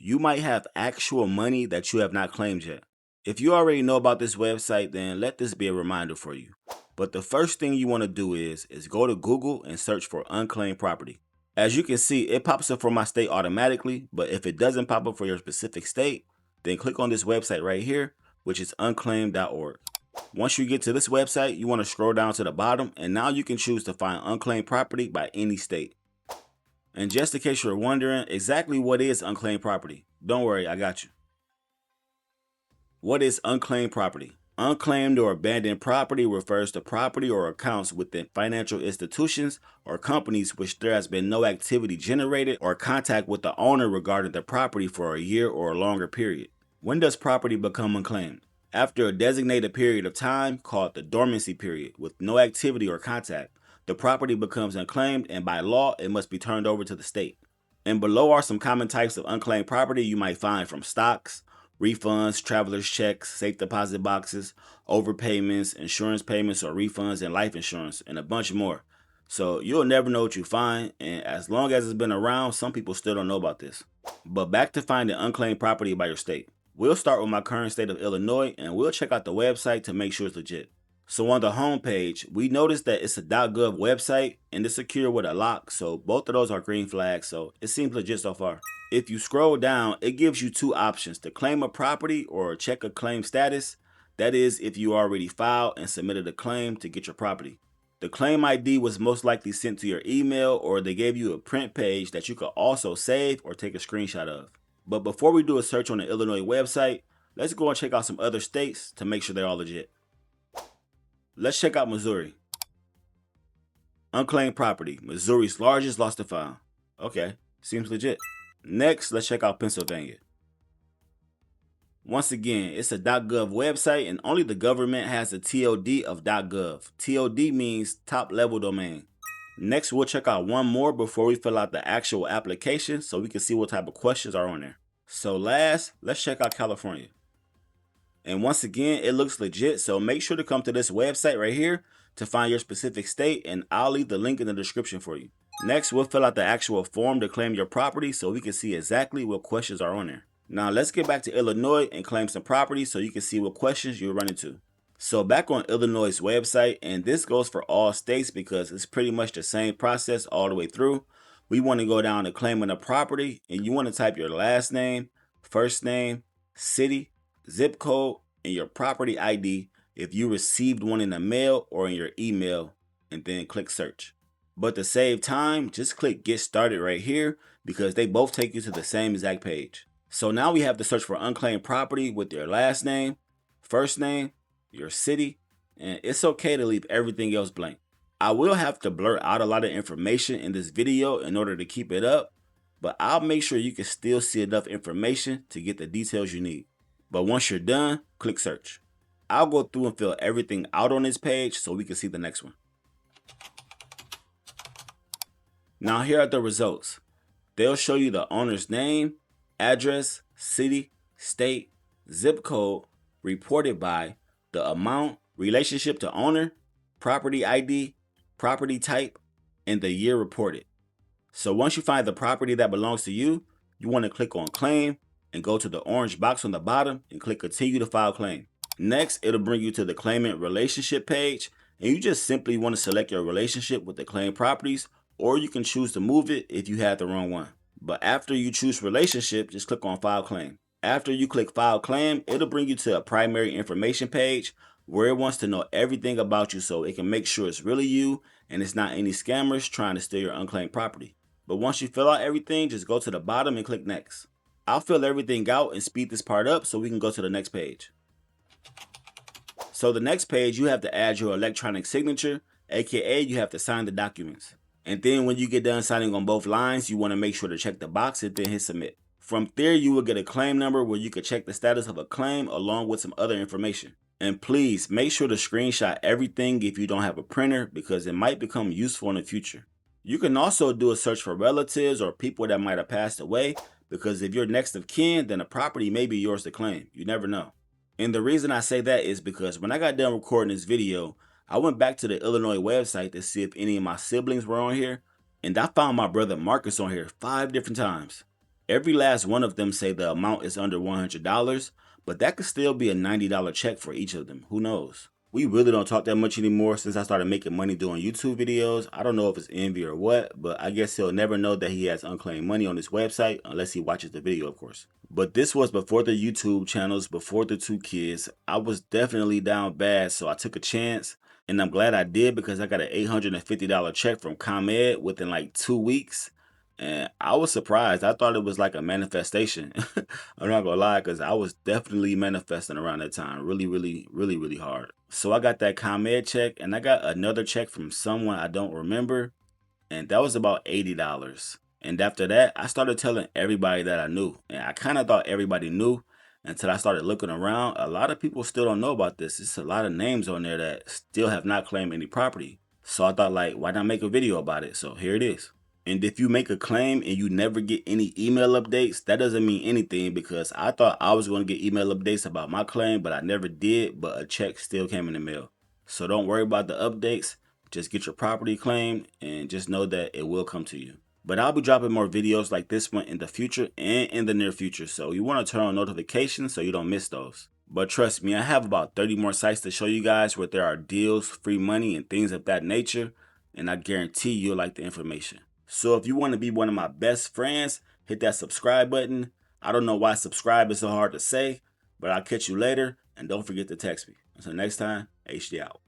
you might have actual money that you have not claimed yet. If you already know about this website, then let this be a reminder for you. But the first thing you want to do is go to Google and search for unclaimed property. As you can see, it pops up for my state automatically, but if it doesn't pop up for your specific state, then click on this website right here, which is unclaimed.org. Once you get to this website, you want to scroll down to the bottom, and now you can choose to find unclaimed property by any state. And just in case you're wondering exactly what is unclaimed property, don't worry, I got you. What is unclaimed property? Unclaimed or abandoned property refers to property or accounts within financial institutions or companies which there has been no activity generated or contact with the owner regarding the property for a year or a longer period. When does property become unclaimed? After a designated period of time called the dormancy period with no activity or contact, the property becomes unclaimed, and by law it must be turned over to the state. And below are some common types of unclaimed property you might find from stocks, refunds, traveler's checks, safe deposit boxes, overpayments, insurance payments or refunds, and life insurance, and a bunch more. So you'll never know what you find, and as long as it's been around, some people still don't know about this. But back to finding unclaimed property by your state. We'll start with my current state of Illinois, and we'll check out the website to make sure it's legit. So on the home page, we notice that it's a .gov website and it's secure with a lock, so both of those are green flags, so it seems legit so far. If you scroll down, it gives you two options: to claim a property or check a claim status. That is, if you already filed and submitted a claim to get your property. The claim ID was most likely sent to your email, or they gave you a print page that you could also save or take a screenshot of. But before we do a search on the Illinois website, let's go and check out some other states to make sure they're all legit. Let's check out Missouri. Unclaimed property. Missouri's largest lost to file. Okay, seems legit. Next, let's check out Pennsylvania. Once again, it's a .gov website and only the government has the TOD of .gov. TOD means top level domain. Next, we'll check out one more before we fill out the actual application so we can see what type of questions are on there. So last, let's check out California. And once again, it looks legit, so make sure to come to this website right here to find your specific state, and I'll leave the link in the description for you. Next, we'll fill out the actual form to claim your property so we can see exactly what questions are on there. Now let's get back to Illinois and claim some property so you can see what questions you'll run into. So back on Illinois' website, and this goes for all states because it's pretty much the same process all the way through. We want to go down to claiming a property, and you want to type your last name, first name, city, zip code, and your property ID if you received one in the mail or in your email, and then click search. But to save time, just click get started right here because they both take you to the same exact page. So now we have to search for unclaimed property with your last name, first name, your city, and it's okay to leave everything else blank. I will have to blur out a lot of information in this video in order to keep it up, but I'll make sure you can still see enough information to get the details you need. But once you're done, click search. I'll go through and fill everything out on this page so we can see the next one. Now here are the results. They'll show you the owner's name, address, city, state, zip code, reported by, the amount, relationship to owner, property ID, property type, and the year reported. So once you find the property that belongs to you, you want to click on claim and go to the orange box on the bottom and click continue to file claim. Next, it'll bring you to the claimant relationship page, and you just simply want to select your relationship with the claimed properties, or you can choose to move it if you had the wrong one. But after you choose relationship, just click on file claim. After you click file claim, it'll bring you to a primary information page where it wants to know everything about you so it can make sure it's really you and it's not any scammers trying to steal your unclaimed property. But once you fill out everything, just go to the bottom and click next. I'll fill everything out and speed this part up so we can go to the next page. So the next page, you have to add your electronic signature, aka you have to sign the documents. And then when you get done signing on both lines, you want to make sure to check the box and then hit submit. From there, you will get a claim number where you can check the status of a claim along with some other information. And please make sure to screenshot everything if you don't have a printer because it might become useful in the future. You can also do a search for relatives or people that might have passed away because if you're next of kin, then the property may be yours to claim. You never know. And the reason I say that is because when I got done recording this video, I went back to the Illinois website to see if any of my siblings were on here, and I found my brother Marcus on here 5 different times. Every last one of them say the amount is under $100, but that could still be a $90 check for each of them. Who knows? We really don't talk that much anymore since I started making money doing YouTube videos. I don't know if it's envy or what, but I guess he'll never know that he has unclaimed money on his website unless he watches the video, of course. But this was before the YouTube channels, before the 2 kids. I was definitely down bad, so I took a chance. And I'm glad I did because I got an $850 check from ComEd within like 2 weeks. And I was surprised. I thought it was like a manifestation. I'm not gonna lie, because I was definitely manifesting around that time. Really, really, really, really hard. So I got that ComEd check, and I got another check from someone I don't remember, and that was about $80. And after that, I started telling everybody that I knew. And I kind of thought everybody knew until I started looking around. A lot of people still don't know about this. It's a lot of names on there that still have not claimed any property. So I thought, like, why not make a video about it? So here it is. And if you make a claim and you never get any email updates, that doesn't mean anything, because I thought I was going to get email updates about my claim, but I never did, but a check still came in the mail. So don't worry about the updates. Just get your property claimed and just know that it will come to you. But I'll be dropping more videos like this one in the future and in the near future. So you want to turn on notifications so you don't miss those. But trust me, I have about 30 more sites to show you guys where there are deals, free money, and things of that nature. And I guarantee you'll like the information. So if you want to be one of my best friends, hit that subscribe button. I don't know why subscribe is so hard to say, but I'll catch you later. And don't forget to text me. Until next time, HD out.